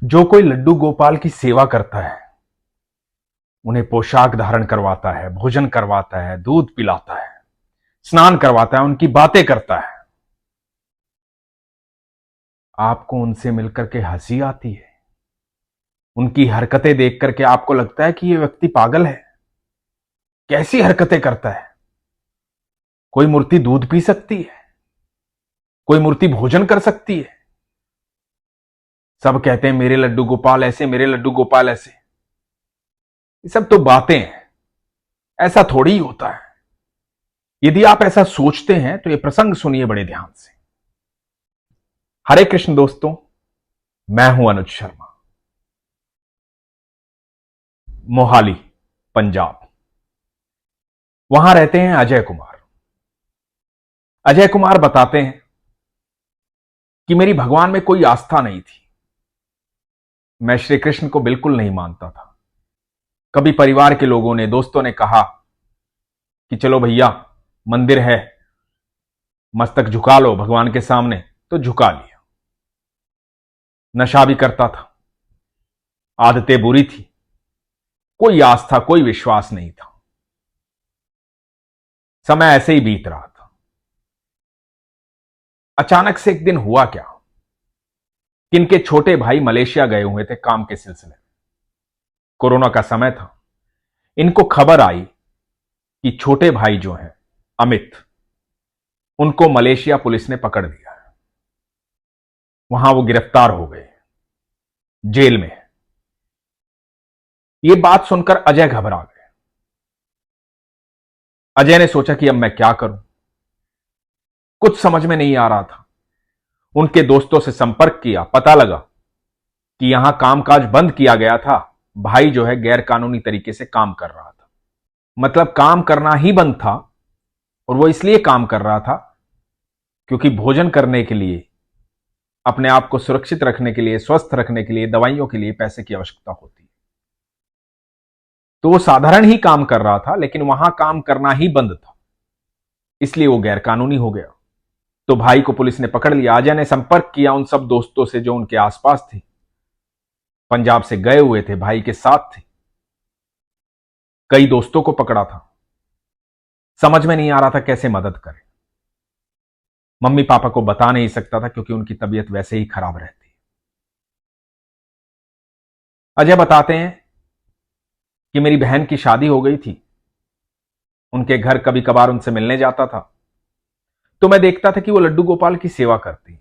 जो कोई लड्डू गोपाल की सेवा करता है, उन्हें पोशाक धारण करवाता है, भोजन करवाता है, दूध पिलाता है, स्नान करवाता है, उनकी बातें करता है, आपको उनसे मिलकर के हंसी आती है? उनकी हरकतें देख करके आपको लगता है कि यह व्यक्ति पागल है? कैसी हरकतें करता है? कोई मूर्ति दूध पी सकती है? कोई मूर्ति भोजन कर सकती है? सब कहते हैं मेरे लड्डू गोपाल ऐसे, मेरे लड्डू गोपाल ऐसे। ये सब तो बातें हैं, ऐसा थोड़ी ही होता है। यदि आप ऐसा सोचते हैं तो ये प्रसंग सुनिए बड़े ध्यान से। हरे कृष्ण दोस्तों, मैं हूं अनुज शर्मा, मोहाली, पंजाब। वहां रहते हैं अजय कुमार। अजय कुमार बताते हैं कि मेरी भगवान में कोई आस्था नहीं थी। मैं श्री कृष्ण को बिल्कुल नहीं मानता था। कभी परिवार के लोगों ने, दोस्तों ने कहा कि चलो भैया मंदिर है, मस्तक झुका लो भगवान के सामने, तो झुका लिया। नशा भी करता था, आदतें बुरी थी, कोई आस्था, कोई विश्वास नहीं था। समय ऐसे ही बीत रहा था। अचानक से एक दिन हुआ क्या कि इनके छोटे भाई मलेशिया गए हुए थे काम के सिलसिले में। कोरोना का समय था। इनको खबर आई कि छोटे भाई जो हैं अमित, उनको मलेशिया पुलिस ने पकड़ लिया है। वहां वो गिरफ्तार हो गए, जेल में। ये बात सुनकर अजय घबरा गए। अजय ने सोचा कि अब मैं क्या करूं। कुछ समझ में नहीं आ रहा था। उनके दोस्तों से संपर्क किया, पता लगा कि यहां कामकाज बंद किया गया था। भाई जो है गैर कानूनी तरीके से काम कर रहा था। मतलब काम करना ही बंद था, और वो इसलिए काम कर रहा था क्योंकि भोजन करने के लिए, अपने आप को सुरक्षित रखने के लिए, स्वस्थ रखने के लिए, दवाइयों के लिए पैसे की आवश्यकता होती है। तो वो साधारण ही काम कर रहा था, लेकिन वहां काम करना ही बंद था, इसलिए वो गैर कानूनी हो गया। तो भाई को पुलिस ने पकड़ लिया। अजय ने संपर्क किया उन सब दोस्तों से जो उनके आसपास थे, पंजाब से गए हुए थे, भाई के साथ थे। कई दोस्तों को पकड़ा था। समझ में नहीं आ रहा था कैसे मदद करें। मम्मी पापा को बता नहीं सकता था क्योंकि उनकी तबीयत वैसे ही खराब रहती है। अजय बताते हैं कि मेरी बहन की शादी हो गई थी। उनके घर कभी कभार उनसे मिलने जाता था, तो मैं देखता था कि वो लड्डू गोपाल की सेवा करती है,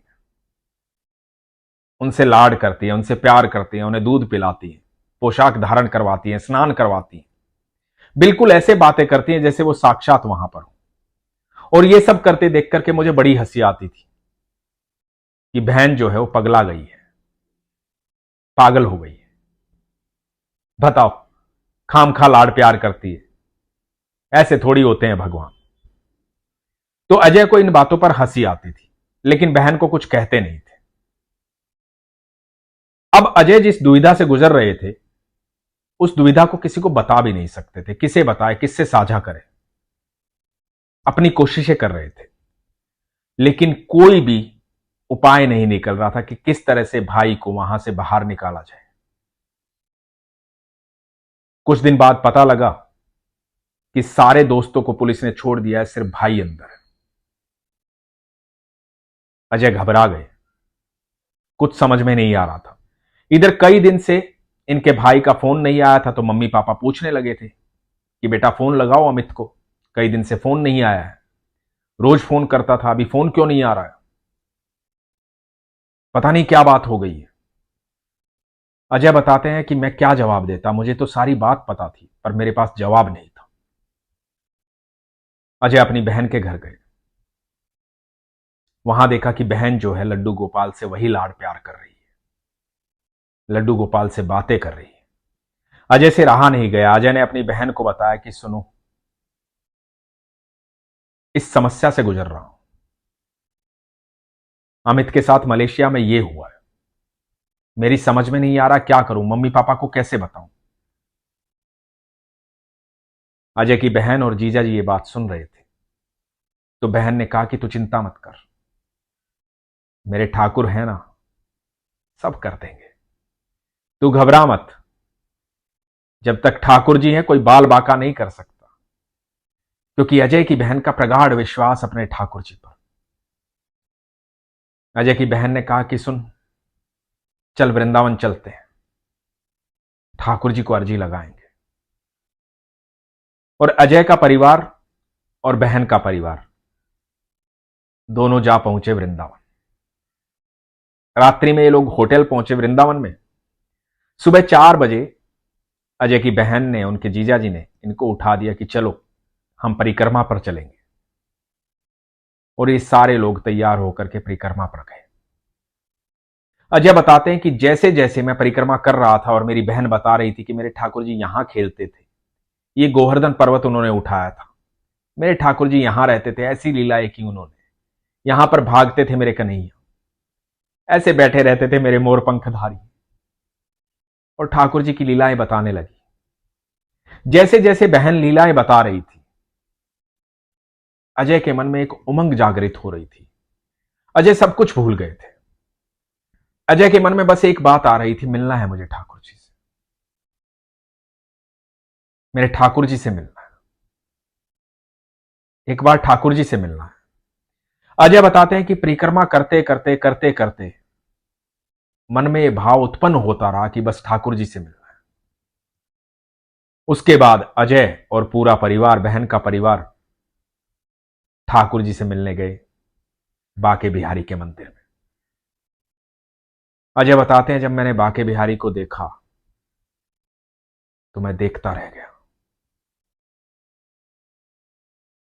उनसे लाड करती है, उनसे प्यार करती है, उन्हें दूध पिलाती है, पोशाक धारण करवाती है, स्नान करवाती है। बिल्कुल ऐसे बातें करती हैं जैसे वो साक्षात वहां पर हो। और ये सब करते देख करके मुझे बड़ी हंसी आती थी कि बहन जो है वो पगला गई है, पागल हो गई है। बताओ, खाम खा लाड प्यार करती है। ऐसे थोड़ी होते हैं भगवान। तो अजय को इन बातों पर हंसी आती थी, लेकिन बहन को कुछ कहते नहीं थे। अब अजय जिस दुविधा से गुजर रहे थे, उस दुविधा को किसी को बता भी नहीं सकते थे। किसे बताए, किससे साझा करें। अपनी कोशिशें कर रहे थे, लेकिन कोई भी उपाय नहीं निकल रहा था कि किस तरह से भाई को वहां से बाहर निकाला जाए। कुछ दिन बाद पता लगा कि सारे दोस्तों को पुलिस ने छोड़ दिया है, सिर्फ भाई अंदर है। अजय घबरा गए। कुछ समझ में नहीं आ रहा था। इधर कई दिन से इनके भाई का फोन नहीं आया था, तो मम्मी पापा पूछने लगे थे कि बेटा फोन लगाओ अमित को, कई दिन से फोन नहीं आया है। रोज फोन करता था, अभी फोन क्यों नहीं आ रहा है? पता नहीं क्या बात हो गई है। अजय बताते हैं कि मैं क्या जवाब देता, मुझे तो सारी बात पता थी, पर मेरे पास जवाब नहीं था। अजय अपनी बहन के घर गए। वहां देखा कि बहन जो है लड्डू गोपाल से वही लाड प्यार कर रही है, लड्डू गोपाल से बातें कर रही है। अजय से रहा नहीं गया। अजय ने अपनी बहन को बताया कि सुनो, इस समस्या से गुजर रहा हूं। अमित के साथ मलेशिया में यह हुआ है, मेरी समझ में नहीं आ रहा क्या करूं, मम्मी पापा को कैसे बताऊं। अजय की बहन और जीजा जी ये बात सुन रहे थे, तो बहन ने कहा कि तू चिंता मत कर, मेरे ठाकुर है ना, सब कर देंगे। तू घबरा मत, जब तक ठाकुर जी हैं कोई बाल बांका नहीं कर सकता, क्योंकि अजय की बहन का प्रगाढ़ विश्वास अपने ठाकुर जी पर। अजय की बहन ने कहा कि सुन, चल वृंदावन चलते हैं, ठाकुर जी को अर्जी लगाएंगे। और अजय का परिवार और बहन का परिवार दोनों जा पहुंचे वृंदावन। रात्रि में ये लोग होटल पहुंचे वृंदावन में। सुबह 4 बजे अजय की बहन ने, उनके जीजा जी ने इनको उठा दिया कि चलो हम परिक्रमा पर चलेंगे। और ये सारे लोग तैयार होकर के परिक्रमा पर गए। अजय बताते हैं कि जैसे जैसे मैं परिक्रमा कर रहा था और मेरी बहन बता रही थी कि मेरे ठाकुर जी यहां खेलते थे, ये गोवर्धन पर्वत उन्होंने उठाया था, मेरे ठाकुर जी यहां रहते थे, ऐसी लीलाएं की उन्होंने, यहां पर भागते थे मेरे कन्हैया, ऐसे बैठे रहते थे मेरे मोर पंखधारी। और ठाकुर जी की लीलाएं बताने लगी। जैसे जैसे बहन लीलाएं बता रही थी, अजय के मन में एक उमंग जागृत हो रही थी। अजय सब कुछ भूल गए थे। अजय के मन में बस एक बात आ रही थी, मिलना है मुझे ठाकुर जी से, मेरे ठाकुर जी से मिलना है, एक बार ठाकुर जी से मिलना है। अजय बताते हैं कि परिक्रमा करते करते करते करते मन में यह भाव उत्पन्न होता रहा कि बस ठाकुर जी से मिलना है। उसके बाद अजय और पूरा परिवार, बहन का परिवार, ठाकुर जी से मिलने गए बाके बिहारी के मंदिर में। अजय बताते हैं जब मैंने बाके बिहारी को देखा तो मैं देखता रह गया।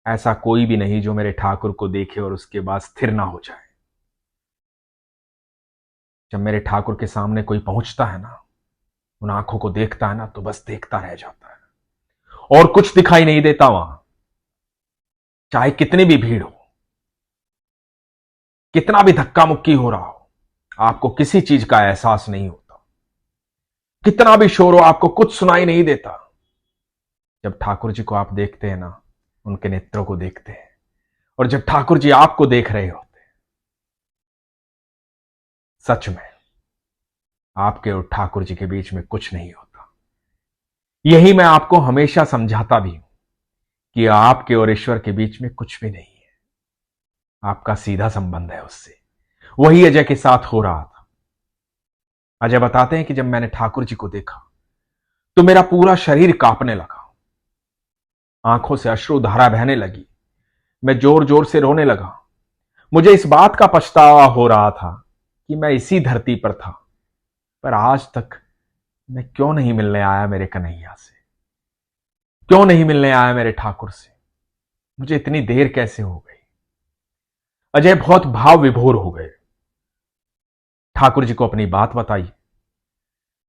ऐसा कोई भी नहीं जो मेरे ठाकुर को देखे और उसके बाद स्थिर ना हो जाए। जब मेरे ठाकुर के सामने कोई पहुंचता है ना, उन आंखों को देखता है ना, तो बस देखता रह जाता है और कुछ दिखाई नहीं देता वहां। चाहे कितनी भी भीड़ हो, कितना भी धक्का मुक्की हो रहा हो, आपको किसी चीज का एहसास नहीं होता। कितना भी शोर हो, आपको कुछ सुनाई नहीं देता। जब ठाकुर जी को आप देखते हैं ना, उनके नेत्रों को देखते हैं, और जब ठाकुर जी आपको देख रहे होते हैं, सच में आपके और ठाकुर जी के बीच में कुछ नहीं होता। यही मैं आपको हमेशा समझाता भी हूं कि आपके और ईश्वर के बीच में कुछ भी नहीं है, आपका सीधा संबंध है उससे। वही अजय के साथ हो रहा था। अजय बताते हैं कि जब मैंने ठाकुर जी को देखा तो मेरा पूरा शरीर कांपने लगा, आंखों से अश्रुधारा बहने लगी, मैं जोर जोर से रोने लगा। मुझे इस बात का पछतावा हो रहा था कि मैं इसी धरती पर था, पर आज तक मैं क्यों नहीं मिलने आया मेरे कन्हैया से, क्यों नहीं मिलने आया मेरे ठाकुर से, मुझे इतनी देर कैसे हो गई। अजय बहुत भाव विभोर हो गए, ठाकुर जी को अपनी बात बताई।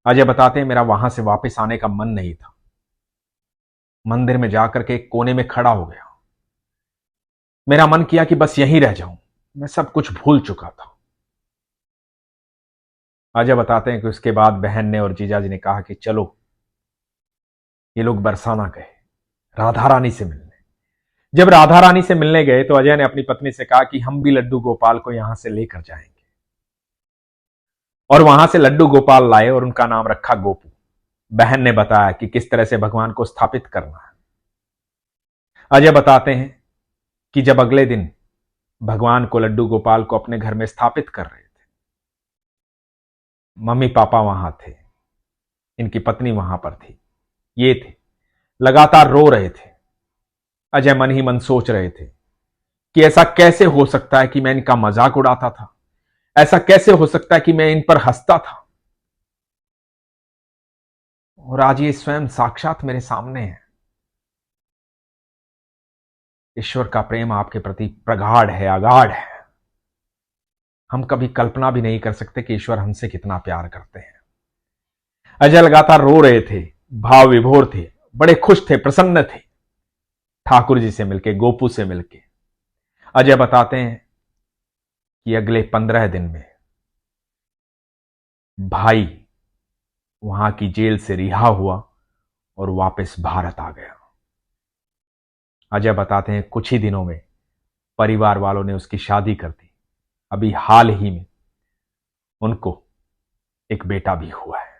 अजय बताते हैं मेरा वहां से वापस आने का मन नहीं था। मंदिर में जाकर के एक कोने में खड़ा हो गया। मेरा मन किया कि बस यहीं रह जाऊं, मैं सब कुछ भूल चुका था। अजय बताते हैं कि उसके बाद बहन ने और जीजा जी ने कहा कि चलो, ये लोग बरसाना गए राधा रानी से मिलने। जब राधा रानी से मिलने गए तो अजय ने अपनी पत्नी से कहा कि हम भी लड्डू गोपाल को यहां से लेकर जाएंगे। और वहां से लड्डू गोपाल लाए और उनका नाम रखा गोपू। बहन ने बताया कि किस तरह से भगवान को स्थापित करना है। अजय बताते हैं कि जब अगले दिन भगवान को, लड्डू गोपाल को अपने घर में स्थापित कर रहे थे, मम्मी पापा वहां थे, इनकी पत्नी वहां पर थी, ये थे, लगातार रो रहे थे। अजय मन ही मन सोच रहे थे कि ऐसा कैसे हो सकता है कि मैं इनका मजाक उड़ाता था, ऐसा कैसे हो सकता है कि मैं इन पर हंसता था, और आज ये स्वयं साक्षात मेरे सामने है। ईश्वर का प्रेम आपके प्रति प्रगाढ़ है, अगाढ़ है। हम कभी कल्पना भी नहीं कर सकते कि ईश्वर हमसे कितना प्यार करते हैं। अजय लगातार रो रहे थे, भाव विभोर थे, बड़े खुश थे, प्रसन्न थे ठाकुर जी से मिलके, गोपू से मिलके। अजय बताते हैं कि अगले 15 दिन में भाई वहां की जेल से रिहा हुआ और वापस भारत आ गया। अजय बताते हैं कुछ ही दिनों में परिवार वालों ने उसकी शादी कर दी। अभी हाल ही में उनको एक बेटा भी हुआ है।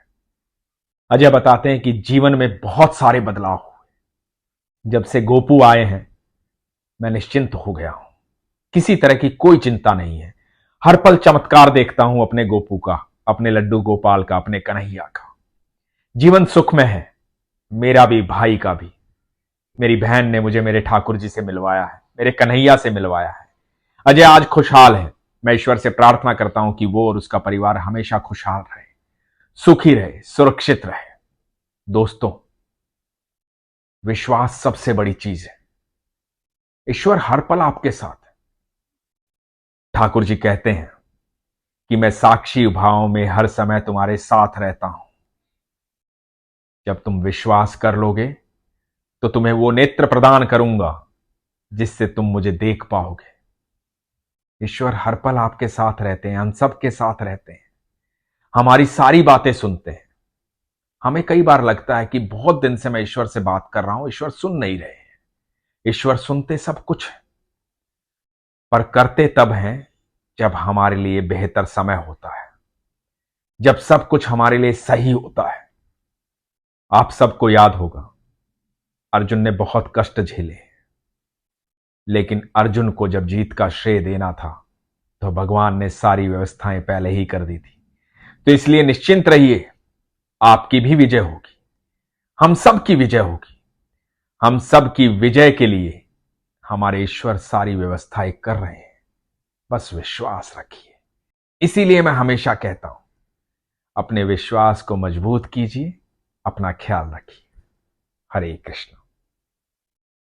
अजय बताते हैं कि जीवन में बहुत सारे बदलाव हुए। जब से गोपू आए हैं मैं निश्चिंत हो गया हूं। किसी तरह की कोई चिंता नहीं है। हर पल चमत्कार देखता हूं अपने गोपू का, अपने लड्डू गोपाल का, अपने कन्हैया का। जीवन सुख में है, मेरा भी, भाई का भी। मेरी बहन ने मुझे मेरे ठाकुर जी से मिलवाया है, मेरे कन्हैया से मिलवाया है। अजय आज खुशहाल है। मैं ईश्वर से प्रार्थना करता हूं कि वो और उसका परिवार हमेशा खुशहाल रहे, सुखी रहे, सुरक्षित रहे। दोस्तों, विश्वास सबसे बड़ी चीज है। ईश्वर हर पल आपके साथ है। ठाकुर जी कहते हैं कि मैं साक्षी भाव में हर समय तुम्हारे साथ रहता हूं। जब तुम विश्वास कर लोगे तो तुम्हें वो नेत्र प्रदान करूंगा जिससे तुम मुझे देख पाओगे। ईश्वर हर पल आपके साथ रहते हैं, हम सबके साथ रहते हैं, हमारी सारी बातें सुनते हैं। हमें कई बार लगता है कि बहुत दिन से मैं ईश्वर से बात कर रहा हूं, ईश्वर सुन नहीं रहे हैं। ईश्वर सुनते सब कुछ है, पर करते तब हैं जब हमारे लिए बेहतर समय होता है, जब सब कुछ हमारे लिए सही होता है। आप सबको याद होगा, अर्जुन ने बहुत कष्ट झेले, लेकिन अर्जुन को जब जीत का श्रेय देना था तो भगवान ने सारी व्यवस्थाएं पहले ही कर दी थी। तो इसलिए निश्चिंत रहिए, आपकी भी विजय होगी, हम सब की विजय होगी। हम सब की विजय के लिए हमारे ईश्वर सारी व्यवस्थाएं कर रहे हैं, बस विश्वास रखिए। इसीलिए मैं हमेशा कहता हूं, अपने विश्वास को मजबूत कीजिए, अपना ख्याल रखिए। हरे कृष्ण।